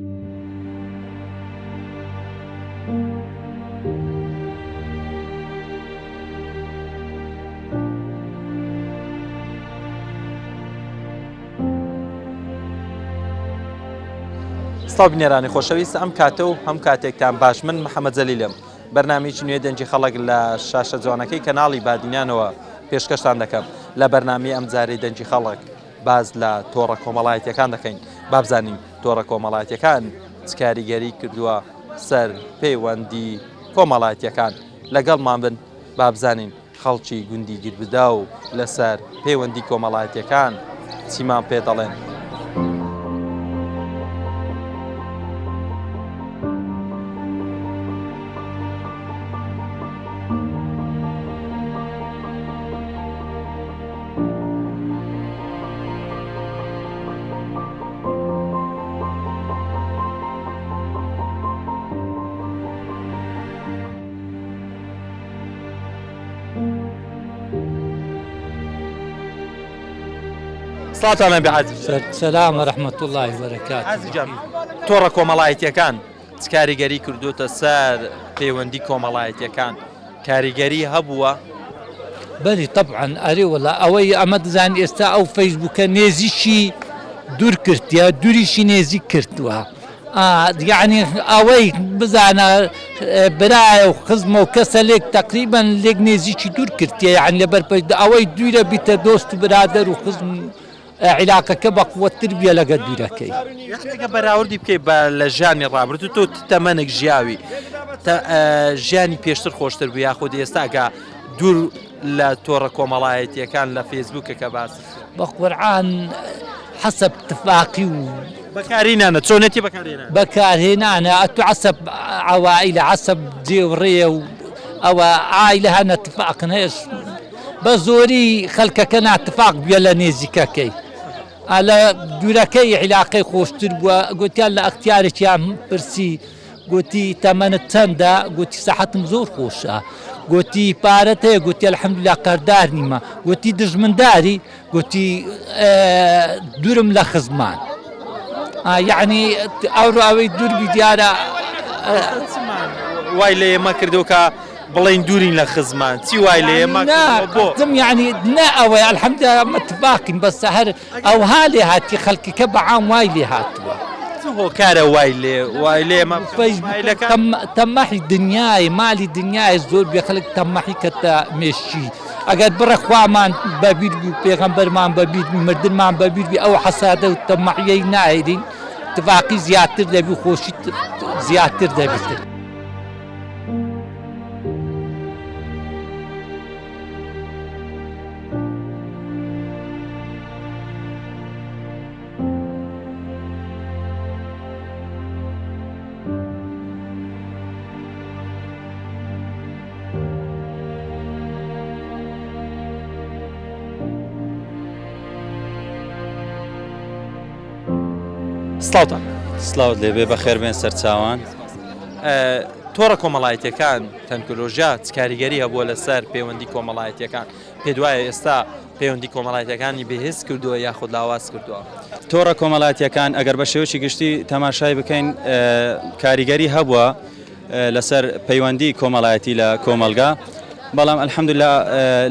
سڵاو بینێرانی خۆشەویست ئەم کاتە و هەم کاتێکتان باش. من محەممەد جەلیلم، بەرنامەیەکی نوێ دەنجی خەڵک لە شاشە جوانەکەی کەناڵی بادینیانەوە پێشکەشتان دەکەم. لە بەرنامەی ئەم جارەی دەنجی خەڵک باز لە تۆڕە کۆمەڵایەتیەکان دەکەین. بابزانین تۆڕە کۆمەڵایەتیەکان چ کاریگەری کردووە سەر پەیوەندی کۆمەڵایەتیەکان. لەگەڵمان بن بابزانین خەڵکی گوندی گیربدا و لەسەر پەیوەندی کۆمەڵایەتیەکان چیمان پێ دەڵێن. سڵاتانە بەعەزیز. سەلام وەرەحمەتوڵڵاهی وبەرەکاتوه. عەزیزم، تۆڕە کۆمەڵایەتیەکان چ کاریگەری کردوتە سەر پەیوەندی کۆمەڵایەتیەکان؟ کاریگەری هەبووە؟ بەلی طبعاً ئەرێ وەڵا ئەوەی ئەمە دەزانین ئێستا ئەو فەیسبووکە نێزیشی دوور کردیە، دووریشی نێزی کردووە. یعنی ئەوەی بزانە برایە و خزمە و کەسە لێک تقریبان لێک نێزیکی دوور کردیە، یعنی لەبەر ئەوەی دوورە بیتە دۆست و برادەر و خزم عیلاقەکە بە قووەتر بێ لەگە دوورەکەی. ئەگە بەراوردی بکەیت بە لە ژیانی ڕابردوو تۆ تەمەنێک ژیاوی ژیانی پێشتر خۆشتر بوو یاخود ئێستا ئەگە دوور لە تۆڕە کۆمەڵایەتیەکان لە فێسبووکەکە باس بە قورعان حەسەب اتفاقی و بەکارهێنانە چۆنێتی بەکارهێنانە ئەتو حەسەب عەوائیلە حەسەب جێوڕێ و ئەوە عایلە هەنە اتفاقن هەیەش بە زۆری خەڵکەکە ناتفاق بێ لە نێزیکەکەی. لە دوورەکەی عیلاقەی خۆشتر بووە. گوتیان لە ئەختیارێکیان پرسی، گوتی تەمەنت چەندە؟ گوتی سەحەتم زۆر خۆشە. گوتی پارەت هەیە؟ گوتی ئەلحەمدولیلا قەردار نیمە. گوتی دژمنداری؟ گوتی دوورم لە خزمان. یعنی ئەوڕۆ ئەوەی دووربی دیارە وای لە ئێمە کردو کە بڵین دوورین لە خزمان. چی وای لە ئێمە بۆ یعنی نا ئەوەی ئەلحەمدولیلا متفاقین بەس هەر ئەوها لێ هاتی خەڵکیکە بەعام وای لێ هاتووە. هۆکارە وای لێ ئێمە تەمەحی دنیای مالی دنیای زۆر بێ خەڵک تەمەحی کەتە مێشی. ئەگەر بڕە خوامان بەبیر بی و پێغەمبەرمان بەبیر بی مردنمان بەبیر بی ئەو حەسادە و تەمەحیەی نایرین اتفاقی زیاتر دەبی و خۆشی زیاتر دەبیتر. سڵاوتان. سڵاوت لێبێ بەخێر بێن سەرچاوان. تۆڕە کۆمەڵایەتیەکان تەکنۆلۆژیا چ کاریگەری هەبووە لەسەر پەیوەندی کۆمەڵایەتیەکان؟ پێ وایە ئێستا پەیوەندی کۆمەڵایەتیەکانی بەهێز کردووە یاخود لاواز کردووە؟ تۆڕە کۆمەڵایەتیەکان ئەگەر بە شێوەیەکی گشتی تەماشای بکەین کاریگەری هەبووە لەسەر پەیوەندی کۆمەڵایەتی لە کۆمەلگا، بەڵام ئەلحەمدولیلا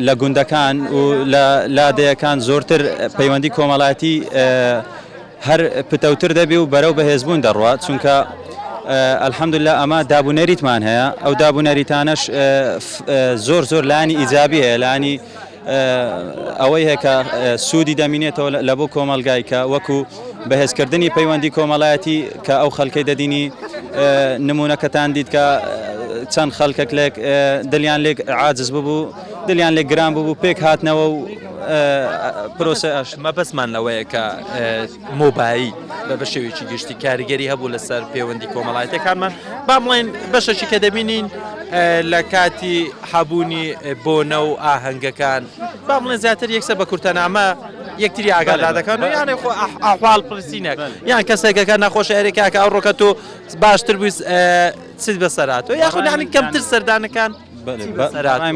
لە گوندەکان و لە لادەیەکان زۆرتر پەیوەندی کۆمەڵایەتی هەر پتەوتر دەبی و بەرەو بەهێزبوون دەڕوات، چونکە ئەلحەمدولیلا ئەمە دابوونەریتمان هەیە. ئەو دابوونەریتانەش زۆر لانی ئیجابی هەیە، لانی ئەوەی هەیە کە سوودی دەمینێتەوە لە بۆ کۆمەلگای کە وەکو بەهێزکردنی پەیوەندی کۆمەڵایەتی کە ئەو خەڵکەی دەدینی نمونەکەتان دیت کە چەند خەڵکێک لێک دڵیان لێک عاجز ببوو، دڵیان لێک گران ببوو، پێک هاتنەوە و پرۆسەش مەبەستمان لەوەیە کە مۆبایی بە شێوەیەکی گشتی کاریگەری هەبوو لەسەر پەیوەندی کۆمەڵایەتیەکانمان. با بڵێن بەشێکی کە دەبینین لە کاتی حەبوونی بۆنە و ئاهەنگەکان، با بڵێن زیاتر یەکسەر بە کورتەنامە یەکتری ئاگادار دەکەن و یانێ خۆ ئەحواڵ پرسینێک یان کەسێکەکە نەخۆشە ئەرێکا کە ئەو ڕۆکە تۆ باشتر بوویست چیت بەسەراتەوە یاخود یانی کەمتر سەردانەکان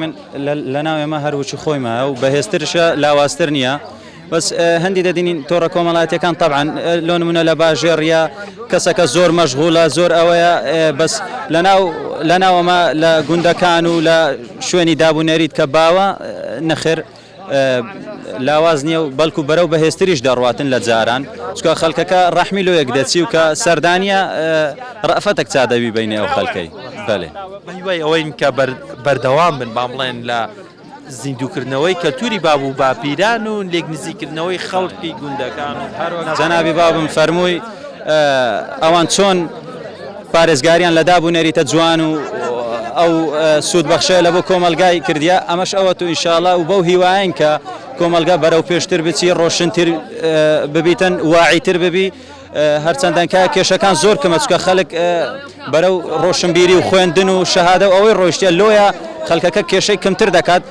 من لە ناو ئێمە هەروچی خۆیمە و بەهێزترشە لاوااستر نییە، بەس هەندی دەدینین تۆڕە کۆمەڵایەتیەکان طبعاً لۆ نمونە لە باژێر یا کەسەکە زۆر مەشغوڵە زۆر ئەوەیە بەس لەناوەمە لە گوندەکان و لە شوێنی دابوونەریت کە باوە نەخێر لاواز نییە و بەڵکو بەرەو بەهێزتریش دەڕواتن لە جاران چکە خەڵکەکە ڕەحمی لۆ یەک دەچی و کە سەردانیە ڕەفەتێک چادەوی بینێ ئەو خەڵکەی بەێ بەهیوای ئەوەی کە بەردەوام بن با بڵێن لە زیندووکردنەوەی کەلتوری بابوو باپیران و لێک نزیکردنەوەی خەڵکی گوندەکان و هەروەک جەنابی بابم فەرمووی ئەوان چۆن پارێزگاریان لە دابوونەریتە جوان و ئەو سوودبەخشە لە بۆ کۆمەلگای کردیا ئەمەش ئەوە تو ئینشاءڵڵا و بەو هیوایەن کە کۆمەلگا بەرەو پێشتر بچی ڕۆشنتر ببیتن واعیتر ببی هەرچەندەنکە کێشەکان زۆر کەمە چکە خەڵک بەرەو ڕۆشنبیری و خوێندن و شەهادە و ئەوەی ڕۆیشتە لۆیە خەڵکەکە کێشەی کەمتر دەکات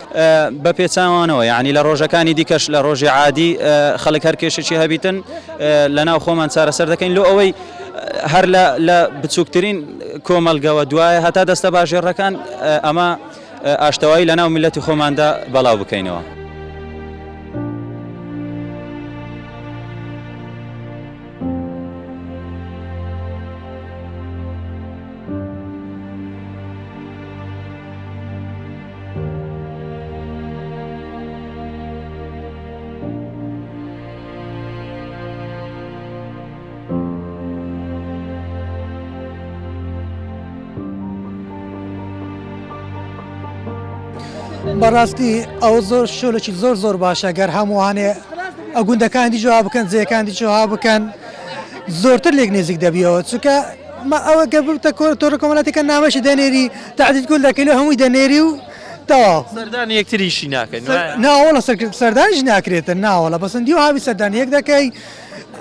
بە پێچوانەوە یعنی لە ڕۆژەکانی دیکەش لە ڕۆژی عادی خەڵک هەر کێشەی هەبیتن لەناو خۆمان چارەسەر دەکەین لۆ ئەوەی هەر لە بچووکترین کۆمەلگەوە دوایە هەتا دەستە باژێڕەکان ئەمە ئاشتەوایی لەناو میلەتی خۆماندا بەڵاو بکەینەوە. بەڕاستی ئەو زۆر شۆلێکی زۆر باشە گەر هەمووانێ ئەگوندەکانی جواب بکەن جێەکانی جواب بکەن زۆرتر لێک نێزیک دەبیەوە چونکە ئەوە گە بتە تۆڕە کۆمەڵاتەکە نامەشی دەنێری تاعدید گول دەکەیت هەمووی دەنێری و تەواو سەردانی یەکتریشی ناکەین ناوەڵە سەردانیش ناکرێتن ناوەڵە بەسەندی و هاوی سەردانی یەک دەکەی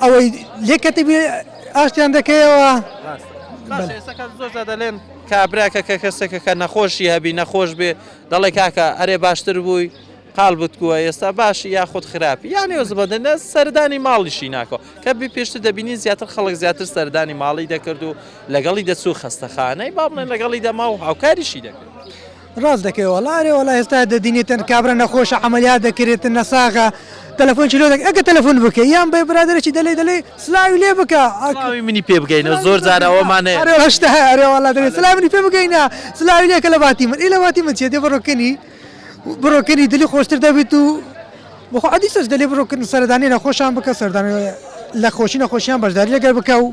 ئەوەی لێکەتی ئاشتیان دەکەیەوە زۆر دەڵێن کابراکە کە کەسێکە کە نەخۆشی هەبی نەخۆش بێ دەڵێ کاکە ئەرێ باشتر بووی قال بتکووە ئێستا باشی یاخود خراپی یانی ئەو زبەدەنە سەردانی ماڵیشی ناکەوە کە بی پێشتر دەبینی زیاتر خەڵک زیاتر سەردانی ماڵی دەکرد و لەگەڵی دەچوو خەستەخانەی با بڵێن لەگەڵی دەما و هاوکاریشی دەکرد ڕاست دەکەوە لارێ وڵا ئێستا دەدینێتن کابرا نەخۆشە عملیات دەکرێتن نەساغە تەلەفۆنی لۆ ئەگە تەلەفۆن بکە یان بە برادێکی دەڵێ سلاوی لێ بکە سلاوی منی پێ بگەینە زۆر جار ئەوەمانێ هەشتا هەرێوەڵا دەڵێ سلاوی منی پێ بگەینە سلاوی لێکە لە باتی من لە باتی من چێ دێ بڕۆکەنی دلی خۆشتر دەبێت و بەخۆ عەدیسەش دەلێ بڕۆکردن سەردانی نەخۆشیان بکە سەردانی لە خۆشی نەخۆشیان بەشداری لەگەر بکە و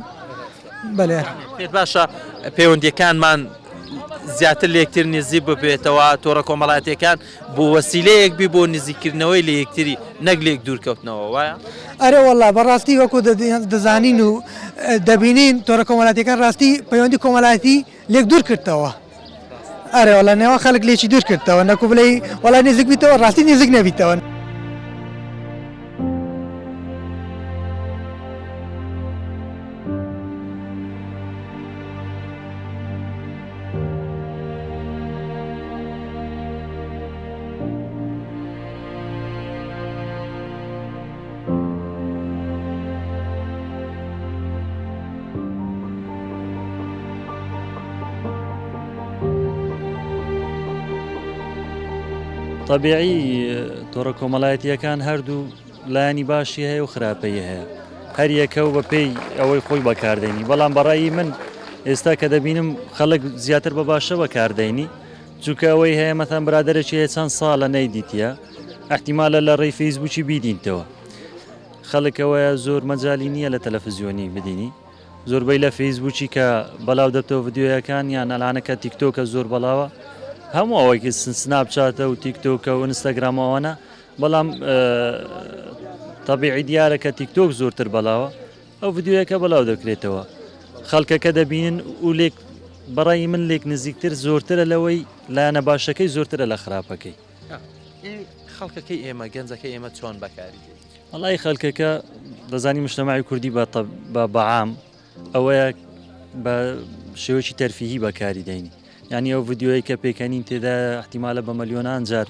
بەڵێ پێت باشە پەیوەندیەکانمان زیاتر لێکتر نزیک ببێتەوە تۆڕە کۆمەڵاتیەکان بۆ وەسیلەیەک بی بۆ نزیکردنەوەی لە یەکتری نەک لێک دوورکەوتنەوە وایە؟ ئەرێ وەڵا بەڕاستی وەکو دەزانین و دەبینین تۆڕە کۆمەڵاتیەکان ڕاستی پەیوەندی کۆمەڵاتی لێک دوور کردەوە ئەرێ وەڵا نێوان خەڵک لێکی دوور کردەوە نەکو بڵێ وەڵا نزیک بیتەوە ڕاستی نزیک نەبیتەوە. طبیعی تۆڕە کۆمەڵایەتیەکان هەردوو لایانی باشی هەیە و خراپەی هەیە هەر یەکە و بە پێی ئەوەی خۆی بەکاردێنی بەڵام بەڕایی من ئێستا کە دەبینم خەڵک زیاتر بە باشە بەکاردێنی چونکە ئەوەی هەیە مەتەن برادەرێکی هەیە چەند ساڵە نەیدیتە احتیمالە لە ڕێی فەیسبووکی بیدینتەوە خەڵکەوەیە زۆر مەجای نییە لە تەلەڤیزیۆنی بدینی زۆربەی لە فەیسبووکی کە بەڵاو دەبتەوە ڤیدیۆیەکان یان ئەلانەکە تیکتۆکە زۆر بەڵاوە هەموو ئەوەیکی سناپچاتە و تیکتۆکە و ئینستاگرامەوەنە بەڵام تەبیعی دیارە کە تیکتۆک زۆرتر بەڵاوە ئەو ڤیدیۆیەکە بەڵاو دەکرێتەوە خەڵکەکە دەبینن و لێک بەڕای من لێک نزیکتر زۆرترە لەوەی لایەنە باشەکەی زۆرترە لە خراپەکەی خەڵکەکەی ئێمە گەنجەکەی ئێمە چۆن بەکاری وەڵای خەڵکەکە دەزانی مشتەماعی کوردی بەعام ئەوەیە بە شێوەی تەرفیهی بەکاری دەینی یعنی ئەو ڤیدیۆی کە پێکەنین تێدا احتیمالە بە مەلیۆنان جار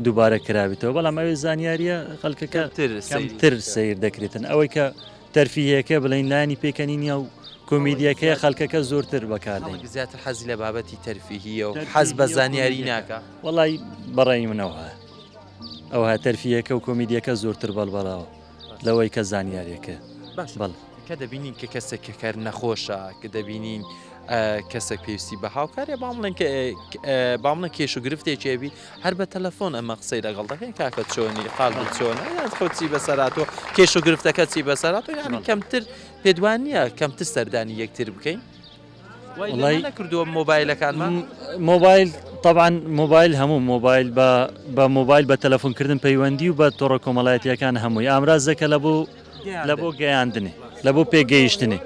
دووبارە کرابێتەوە بەڵام ئەوێ زانیاریە خەڵکەکە کەمتر سیر دەکرێتن ئەوەی کە تەرفیهەکە بڵین لایانی پێکەنینی و کۆمیدیەکەی خەڵکەکە زۆرتر بەکاردێن زیاتر حەزی لە بابەتی تەرفیهیە و حەز بە زانیاری ناکە وەڵای بەڕێی منەوە ئەوها تەرفیهەکە و کۆمیدیەکە زۆرتر بەڵبەڵاوە لەوەی کە زانیاریەکە باش بەڵ کە دەبینین کە کەسێک کە کار نەخۆشە کە دەبینین کەسێک پێویستی بە هاوکارێ بامڵێن کێش و گرفتێکێبی هەر بە تەلەفۆن ئەمە قسەی لەگەڵ دەکەین کاکە چۆنی قال چۆنە یان خۆ چی بەسەراتۆ کێش و گرفتەکە چی بەسەراتۆ یانی کەمتر پێدوان نییە کەمتر سەردانی یەکتر بکەین وڵی نەکردووە مۆبایلەکانمان مۆبایل طبعا مۆبایل هەموو مۆبایل بە مۆبایل بە تەلەفۆنکردن پەیوەندی و بە تۆڕە کۆمەڵایەتیەکان هەمووی ئامرازەکە لە بۆ گەیاندنێ لە بۆ پێگەیشتنێ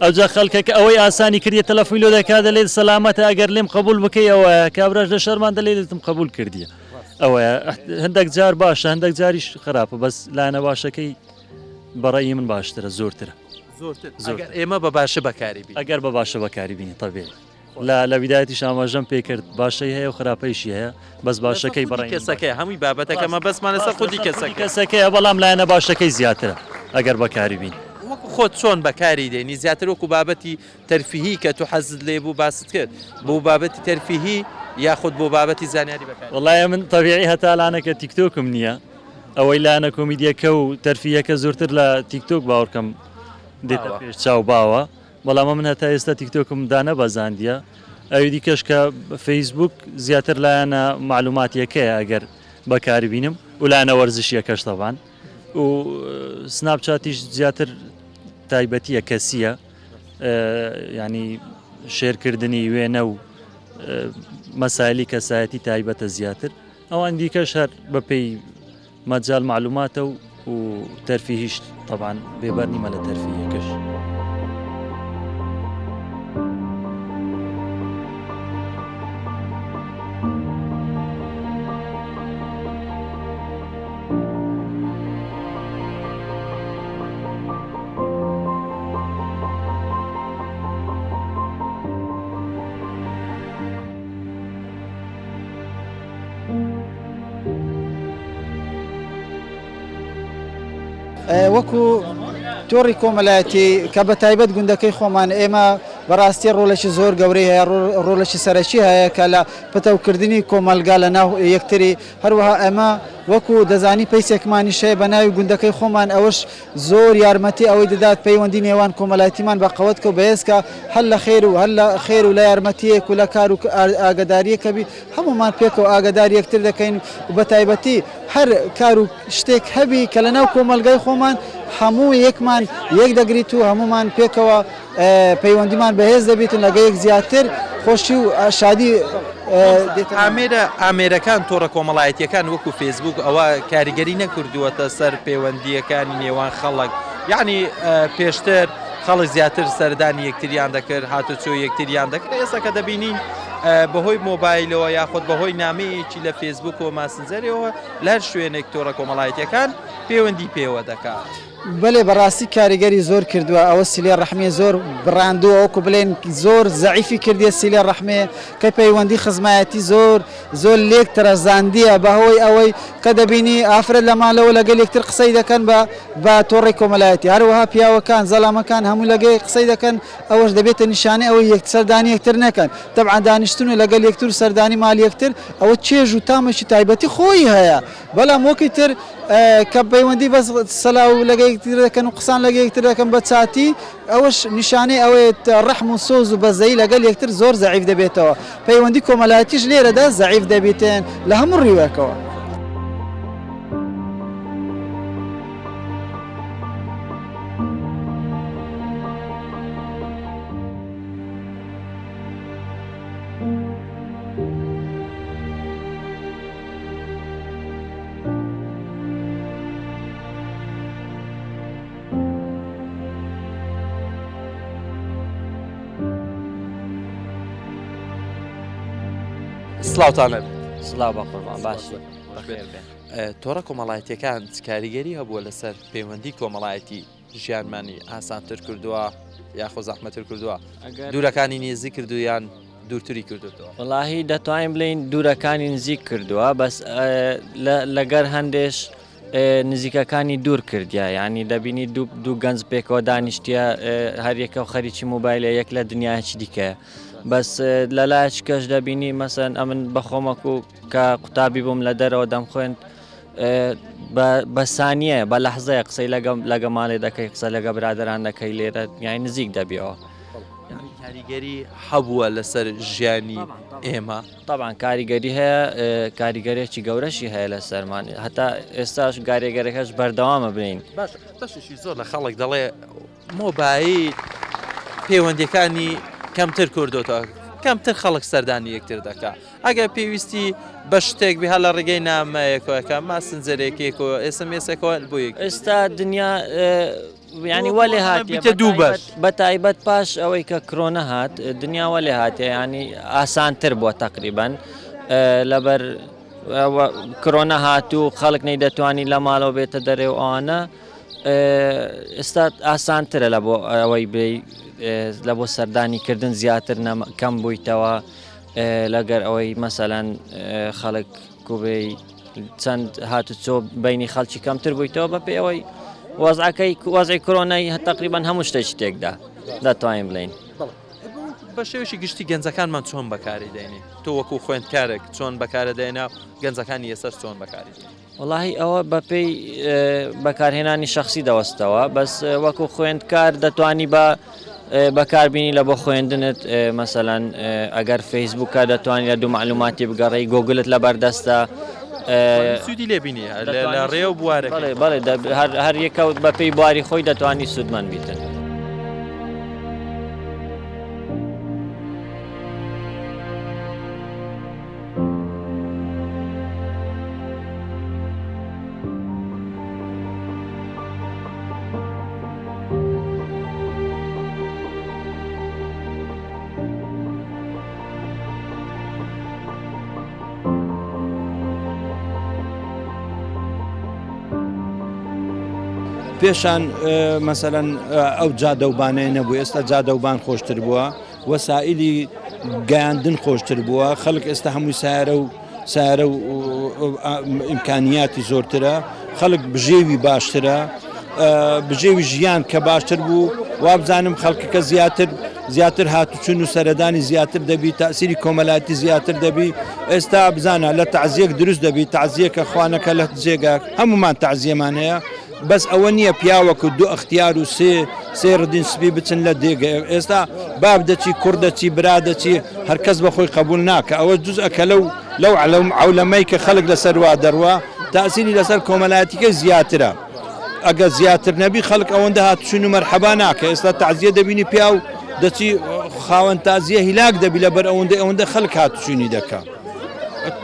ئەوجا خەڵکەکە ئەوەی ئاسانی کردیە تەلەفۆی لۆ دەکا دەڵێت سەلامەتە ئەگەر لێم قبول بکەی ئەوە کابراش لە شەرمان دەڵێتم قبول کردیە ئەوەیە هەندێک جار باشە هەندێک جاریش خراپە بەس لاەنە باشەکەی بەڕێی من باشترە زۆرترە ئێمە بە باشە بەکاری بین ئەگەر بە باشە بەکاری بینی تەبێ لە ویدایەتی شاماژەم پێ کرد باشەی هەیە و خراپەیشی هەیە بەس باشەکەی بەڕێ کەسەکەی هەمووی بابەتەکەمە بەسمانە سەر خودی کەسەکەی بەڵام لایەنە باشەکەی زیاترە ئەگەر بەکاری بین وەکو خۆت چۆن بەکاری دێنی زیاتر وەکو بابەتی تەرفیهی کە تو حەزت لێ بوو باست کرد بۆ بابەتی تەرفیهی یاخود بۆ بابەتی زانیاری بەکاری وڵایە من تەبیعی هەتا لاانەکە تیکتۆکم نییە ئەوەی لاەنە کۆمیدیەکە و تەرفیەکە زۆرتر لە تیکتۆک باوەڕکەم دێتە پێش چاو باوە بەڵامە من هەتا ئێستا تیکتۆکم دانە بەزاندیە ئەوی دیکەش کە فەیسبوک زیاتر لایەنە معلوماتیەکەیە ئەگەر بەکاری بینم و لایەنە وەرزشیەکەش تەوان و سناپچاتیش زیاتر تایبەتیە کەسیە ینی شێرکردنی وێنە و مەسایلی کەسایەتی تایبەتە زیاتر ئەوان دیکەش هەر بەپێی مەجال معلوماتە و تەرفیهیش طبعا بێبەر نیمە لە تەرفیەکەش وەکو تۆڕی کۆمەلایەتی کە بە تایبەت گوندەکەی خۆمان ئێمە بەڕاستی ڕۆڵەشی زۆر گەورەی هەیە ڕۆڵەشی سەرەکی هەیە کە لە پەتەوکردنی کۆمەلگا لە ناو یەکتری هەروەها ئەمە وەکو دەزانی پەیسێکمانی شەیە بە ناوی گوندەکەی خۆمان ئەوەش زۆر یارمەتی ئەوەی دەدات پەیوەندی نێوان کۆمەلایەتیمان بە قەوەتکە و بەهێزکە هەر لە خێر و لە یارمەتیەک و لە کار و ئاگداریەکەبی هەمومان پێکەوە ئاگداری یەکتر دەکەین و بە تایبەتی هەر کار و شتێک هەبی کە لە ناو کۆمەلگای خۆمان هەموو یەکمان یەک دەگریت و هەمومان پێکەوە پەیوەندیمان بەهێز دەبێتن لەگە یەک زیاتر خۆشی و شادی ئامێرەکان تۆڕە کۆمەڵایەتیەکان وەکو فێسبوک ئەوە کاریگەری نەکردووەتە سەر پەیوەندیەکانی نێوان خەڵک یعنی پێشتر خەڵک زیاتر سەردانی یەکتریان دەکرد هاتوچۆ یەکتریان دەکرد ئێستا کە دەبینین بەهۆی مۆبایلەوە یاخود بەهۆی نامەیەکی لە فێسبوک و ماسنجەرەوە لە هەر شوێنێک تۆڕە کۆمەڵایەتیەکان پەیوەندی پێوە دەکات. بەێ بەڕاستی کاریگەری زۆر کردووە ئەوە سیلێ ڕەحمێ زۆر بڕاندووە وەکو بڵێن زۆر زەعیفی کردیە سیلێ ڕەحمێ کە پەیوەندی خزمایەتی زۆر لێک تەرەزاندیە بەهۆی ئەوەی کە دەبینی ئافرەت لە ماڵەوە لەگەل یەکتر قسەی دەکەن بە تۆڕی کۆمەلایەتی هەروەها پیاوەکان زەڵامەکان هەموو لەگەی قسەی دەکەن ئەوەش دەبێتە نیشانەی ئەوەی سەردانی یەکتر نەکەن تەبعا دانیشتن و لەگەل یەکتر سەردانی ماڵ یەکتر ئەوە چێژ و تامەشی تایبەتی خۆی هەیە بەڵام وەکی تر کە پەیوەندی بەس سەلا و لەگە یەکتر دەکەن و قسان لەگە یەکتر دەکەن بە چاتی ئەوەش نیشانەی ئەوێت ڕەحم و سۆز و بەزەی لەگەل یەکتر زۆر زەعیف دەبێتەوە پەیوەندی کۆمەلایەتیش لێرەدا زەعیف دەبێتێن لە هەموو ڕیوەکەوە. سلااوتانە سلااو بە قوربان باش تۆڕە کۆمەڵایەتیەکان کاریگەری هەبووە لەسەر پەیوەندی کۆمەڵایەتی ژیانمانی ئاسانتر کردووە یاخۆ زەحمەتر کردووە دوورەکانی نێزی کردویان دوورتری کردوەوە وڵاهی دەتوانین بڵین دوورەکانی نزیک کردووە بەس لەگەر هەندێش نزیکەکانی دوور کردیا یعنی دەبینی دوو گەنج پێکەوە دانیشتە هەریەکە و خەریکی مۆبایلە یەک لە دنیاچ دیکە بەس لەلایەک کەش دەبینی مەسەن ئەمن بەخۆمەک و کە قوتابی بووم لە دەرەوە دەم خوێن بە سانیە بە لەحزەیە قسەی لەگە ماڵێ دەکەی قسە لەگە برادران دەکەی لێرە یانی نزیک دەبیەوە. کاریگەری هەبووە لەسەر ژیانی ئێمە طبعا کاریگەری هەیە کاریگەرێکی گەورەشی هەیە لە سەرمان هەتا ئێستاش کاریگەرەکەش بەردەوامە بنین. بەشی زۆر لە خەڵک دەڵێ مۆبایل پەیوەندیەکانی کەمتر کردوتەوە کەمتر خەڵک سەردانی یەکتر دەکات ئەگەر پێویستی بە شتێک بها لە ڕێگەی نامەیەکەوەکە ماسنجەرێکێکەوە ئسمسەکەەوە بۆ یەک ئێستا دنیا ینی وەێ هاتیە دوو بەش بە تایبەت پاش ئەوەی کە کرۆنە هات دنیا وەێ هاتێ ینی ئاسانتر بووە تقریبان لەبەر کرۆنە هات و خەڵک نەی دەتوانی لە ماڵەوە بێتە دەرێ و ئەوانە ئێستا ئاسانترە لە بۆ ئەوەی بێ لە بۆ سەردانیکردن زیاتر کەم بوویتەوە لەگەر ئەوەی مەسەلەن خەڵک کوبێی چەند هاتوچۆ بینی خەڵکی کەمتر بوویتەوە بە پێ ئەوەی وەزعی کۆرۆنای تقریبان هەموو شتێکدا دەتوانین بڵین. بە شێوشی گشتی گەنجەکانمان چۆن بەکاری دێنێ تۆ وەکو خوێندکارێک چۆن بەکارە دێنا گەنجەکانی ئێسەر چۆن بەکاری وڵی ئەوە بەپێی بەکارهێنانی شخصی دەوەستەوە بەس وەکو خوێندکار دەتوانی بە بەکاربیینی لە بۆ خوێندنت مەسەلاەن ئەگەر فەیسبووکە دەتوانانی لە دوو معلوماتی بگەڕی گۆگلت لە بەردەستە سوودی لێبینی لە ڕێ و بوارە بەڵێ هەر یەکەوت بەپێی بواری خۆی دەتوانی سوودمان بیتن. پێشان مەسەرەن ئەو جادەوبانەیە نەبوو ئێستا جادەوبان خۆشتر بووە وەسائلی گەیاندن خۆشتر بووە خەڵک ئێستا هەمووی سارە و ئیمکانیاتی زۆرترە خەڵک بژێوی باشترە بژێوی ژیان کە باشتر بوو وابزانم خەڵکەکە زیاتر هاتوچون و سەردانی زیاتر دەبی تاسیری کۆمەلاتی زیاتر دەبی ئێستا بزانە لە تعزیەک دروست دەبی تعزیەکە خوانەکە لە جێگا هەمومان تعزیەمان هەیە بەس ئەوە نییە پیاوەکو دوو ئەختیار و سێ ڕدین سپی بچن لە دێگە ئێستا باب دەچی کوردەچی برادەچی هەرکەس بەخۆی قبول ناکە ئەوە جزئەکە لەو عەولەمەی کە خەڵک لەسەر وا دەڕوا تاسیری لەسەر کۆمەلایەتیەکە زیاترە ئەگە زیاتر نەبی خەڵک ئەوەندە هاتوچون و مەرحەبا ناکە ئێستا تعزیە دەبینی پیا و دەچی خاوەن تازیە هیلاک دەبی لەبەر ئەوەندە خەڵک هاتوچوونی دەکا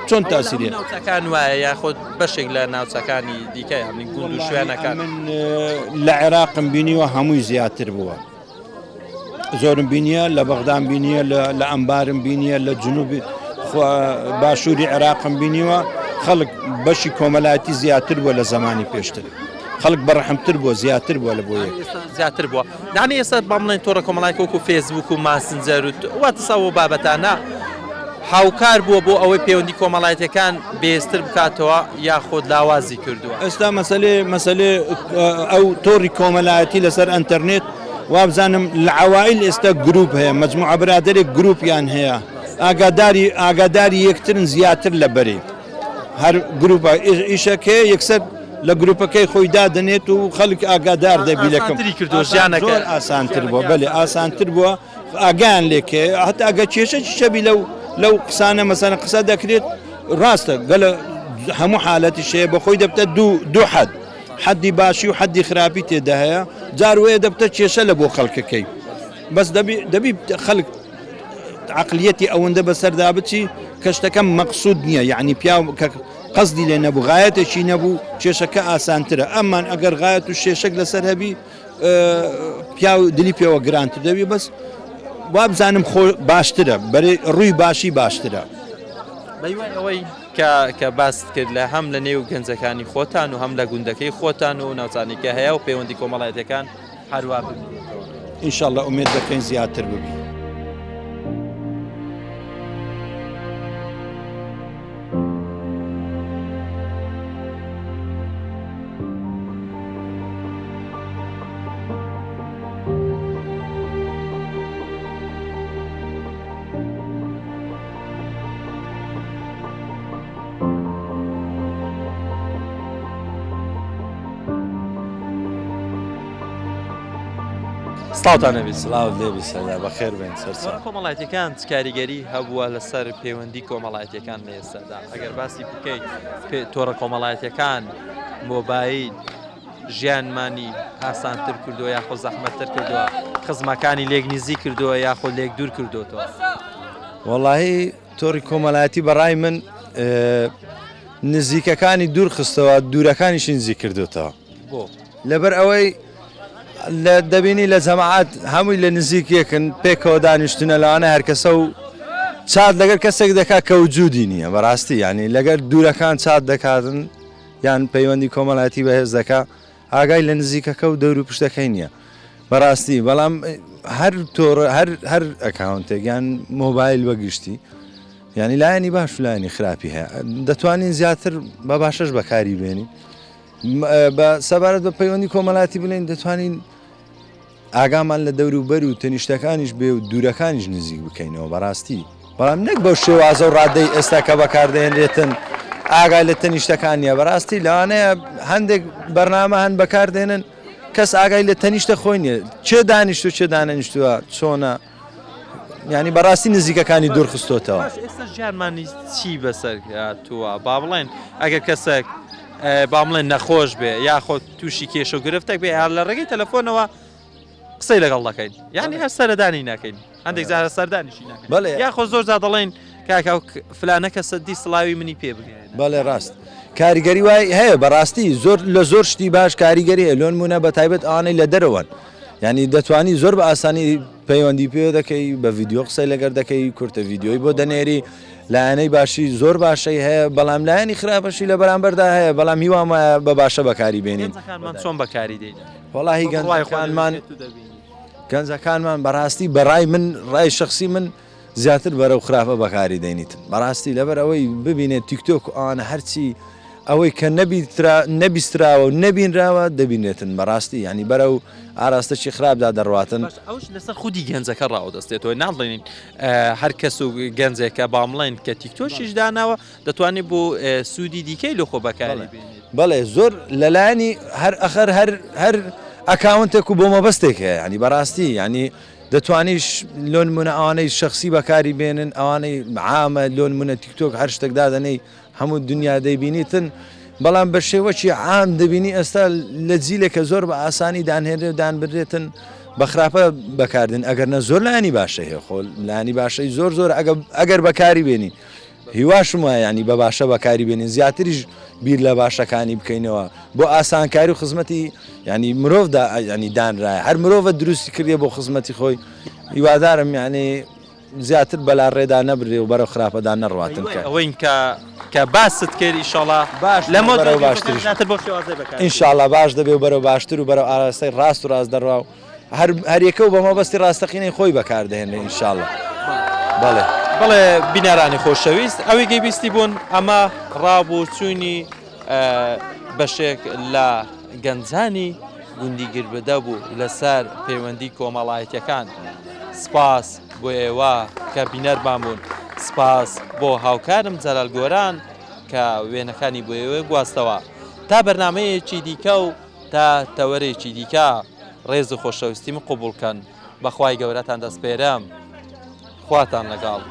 چۆن تاسیریە ناوچەکان وایە یاخۆت بەشێک لە ناوچەکانی دیکە هەمین گوند و شوێنەکان من لە عێراقم بینیوە هەمووی زیاتر بووە زۆرم بینیە لە بەغدام بینیە لە ئەمبارم بینیە لە جنوبی باشووری عێراقم بینیوە خەڵک بەشی کۆمەلایەتی زیاتر بووە لە زمانی پێشتر خەڵک بەڕەحمتر بووە زیاتر بووە لە بۆ یەک زیاتر بووە دانی ئێستا بەڵێن تۆڕە کۆمەڵایەتی وەکو فێسبوک و ماسنجەر و واتساپ بابەتانە هاوکار بووە بۆ ئەوەی پەیوەندی کۆمەڵایەتەکان بێزتر بکاتەوە یاخۆت لاوازی کردووە ئێستا مەسەلێ ئەو تۆڕی کۆمەلایەتی لەسەر ئەنتەرنێت وابزانم لە عەوائیل ئێستا گروپ هەیە مەجموعە برادەرێک گروپیان هەیە ئاگاداری یەکترن زیاتر لە بەرێ هەر گروپە ئیشەکەی یەکسەر لە گروپەکەی خۆی دادنێت و خەڵک ئاگادار دەبی لەکەم ژیانەکە ئاسانتر بووە بەێ ئاسانتر بووە ئاگیان لێکێ هەتا ئەگە کێشە شەبی لەو قسانە مەسەنە قسە دەکرێت ڕاستە گەلە هەموو حالەتی شەیە بەخۆی دەبتە دوو حەدی باشی و حەدی خراپی تێدا هەیە جاروەیە دەبتە کێشە لە بۆ خەڵکەکەی بەس دەبی خەڵک عقلیەتی ئەوەندە بەسەردا بچی کەشتەکەم مەقسوود نییە یعنی پیا قەزدی لێ نەبوو غایەتێکی نەبوو کێشەکە ئاسانترە ئەممان ئەگەر غایەت و شێشەک لەسەر هەبی پیا و دلی پێوە گرانتر دەبی بەس وابزانم باشترە بەرێ ڕووی باشی باشترە بەیوای ئەوەی کە باست کرد لە هەم لە نێو گەنجەکانی خۆتان و هەم لە گوندەکەی خۆتان و ناوچانێکە هەیە و پەیوەندی کۆمەڵایەتەکان هەروە ببین ئینشاءڵڵا ئومێد دەکەین زیاتر ببین سڵاوتان نەبێت. سلااو لێبی سەدا بەخێر بێن سەرچاو. کۆمەڵایەتەکان کاریگەری هەبووە لەسەر پەیوەندی کۆمەڵایەتەکان لە ئێستادا ئەگەر باسی بکەیت تۆڕە کۆمەڵایەتەکان مۆبایل ژیانمانی ئاسانتر کردووە یاخۆ زەحمەتتر کردووە خزمەکانی لێک نزی کردووە یاخۆ لێک دوور کردوتەوە. وەڵاهی تۆڕی کۆمەڵایەتی بەڕای من نزیکەکانی دوور خستەوە دوورەکانیشی نزی کردوتەوە بۆ لەبەر ئەوەی دەبینی لە جەماعات هەمووی لە نزیکیەکن پێکەوە دانیشتونە لەوانە هەرکەسە و چات لەگەر کەسێک دەکات کە وجودی نییە بەڕاستی ینی لەگەر دوورەکان چات دەکاتن یان پەیوەندی کۆمەڵایەتی بەهێز دەکات ئاگای لە نزیکەکە و دەور و پشتەکەی نییە بەڕاستی بەڵام هەر تۆڕ هەر ئەکاونتێک یان مۆبایل بەگشتی ینی لایەنی باش و لایەنی خراپی هەیە دەتوانین زیاتر بە باشەش بەکاری بێنین بە سەبارەت بە پەیوەندی کۆمەڵایەتی بڵێن دەتوانین ئاگامان لە دەور و بەر و تەنیشتەکانیش بێ و دوورەکانیش نزیک بکەینەوە بەڕاستی بەڵام نەک بەو شێوازە و ڕادەی ئێستا کە بەکاردێنرێتن ئاگای لە تەنیشتەکان نیە بەڕاستی لەوانەیە هەندێک بەرنامە هەن بەکاردێنن کەس ئاگای لە تەنیشتە خۆی نیە چێ دانیشت و چێ دانەنیشتووە چۆنە ینی بەڕاستی نزیکەکانی دوور خستۆتەوە. ئێستا ژیانمانی چی بەسەر تووە با بڵێن ئەگەر کەسێک با بڵێن نەخۆش بێ یاخۆ تووشی کێشە و گرفتێک بێ لە ڕێگەی تەلەفۆنەوە قسەی لەگەڵ دەکەین یعنی هەر سەردانی ناکەین هەندێک جارە سەردانیشی ناکەین بەڵێ یاخۆ زۆر جا دەڵێن کاکە فلانە کەسە دی سڵاوی منی پێ بگەێن. بەڵێ ڕاست کاریگەری وای هەیە بەڕاستی زۆر لە زۆر شتی باش کاریگەری لۆن مونە بە تایبەت ئەوانەی لە دەرەوەن ینی دەتوانی زۆر بە ئاسانی پەیوەندی پێ دەکەی بە ڤیددیۆ قسەی لەگەر دەکەی کورتە ڤیددیۆی بۆ دەنێری لایەنەی باشی زۆر باشەی هەیە بەڵام لایەنی خراپەشی لە بەرامبەردا هەیە بەڵام هیوام بە باشە بەکاری بێنین چۆن بەکاری دێن وەڵاهی گەنجەکانمان بەڕاستی بەڕای من ڕای شخصی من زیاتر بەرەو خراپە بەکاری دەینیتن بەڕاستی لەبەر ئەوەی ببینێت تیکتۆک ئەوانە هەرچی ئەوەی کە نەبیستراوە و نەبینراوە دەبینێتن بەڕاستی ینی بەرە و ئاراستەی خراپدا دەڕواتن ئەوش لەسەر خودی گەنجەکە ڕاوەدەستێتەوە ناڵێنین هەر کەس و گەنجێکە بامڵێن کە تیکتۆشیش داناوە دەتوانێت بۆ سوودی دیکەی لە خۆ بەکاری بەڵێ زۆر لەلایەنی هەر ئەخەر هەر ئەکاونتێک و بۆ مەبەستێک هەیە ینی بەڕاستی ینی دەتوانیش لۆن منە ئەوانەی شخصی بەکاری بێنن ئەوانەی عامە لۆن منە تیکتۆک هەر شتێکدا دەنەی هەموو دنیا دەیبینیتن بەڵام بە شێوەکی عام دەبینی ئێستا لە جیلێکە زۆر بە ئاسانی دانهێنرێ و دانبرێتن بە خراپە بەکاردن ئەگەر نە زۆر لایانی باشە هەیە خۆ لایانی باشەی زۆر ئەگەر بەکاری بێنین هیواشم وایە ینی بە باشە بەکاری بێنین زیاتریش بیر لە باشەکانی بکەینەوە بۆ ئاسانکاری و خزمەتی ینی مرۆڤدا ینی دانرایە هەر مرۆڤە دروستی کردێ بۆ خزمەتی خۆی هیوادارم یعنی زیاتر بەلا ڕێدا نەبرێ و بەرەو خراپەدا نەڕواتن ئەوەین کە باست کرد ئیشەڵا باش لە بەرەو باشتریش ئینشاءڵڵا باش دەبێ و بەرەو باشتر و بەرەو ئاراستەی ڕاست و ڕاست دەڕوا و هەر یەکە و بە مەبەستی ڕاستەقینەی خۆی بەکاردەهێنێ ئینشاءڵڵا. بەڵێ بینەرانی خۆشەویست ئەوەی گەیبیستی بوون ئەمە ڕابوو چوونی بەشێک لە گەنجانی گوندی گربدە بوو لەسەر پەیوەندی کۆمەڵایەتیەکان. سپاس بۆ ئێوە کە بینەرمان بوون سپاس بۆ هاوکارم جەلال گۆران کە وێنەکانی بۆ ئێوە گواستەوە تا بەرنامەیەکی دیکە و تا تەوەرێکی دیکە ڕێز و خۆشەویستیم قوبوڵکەن بەخوای گەورەتان دەسپێرم خواتان لەگەڵ.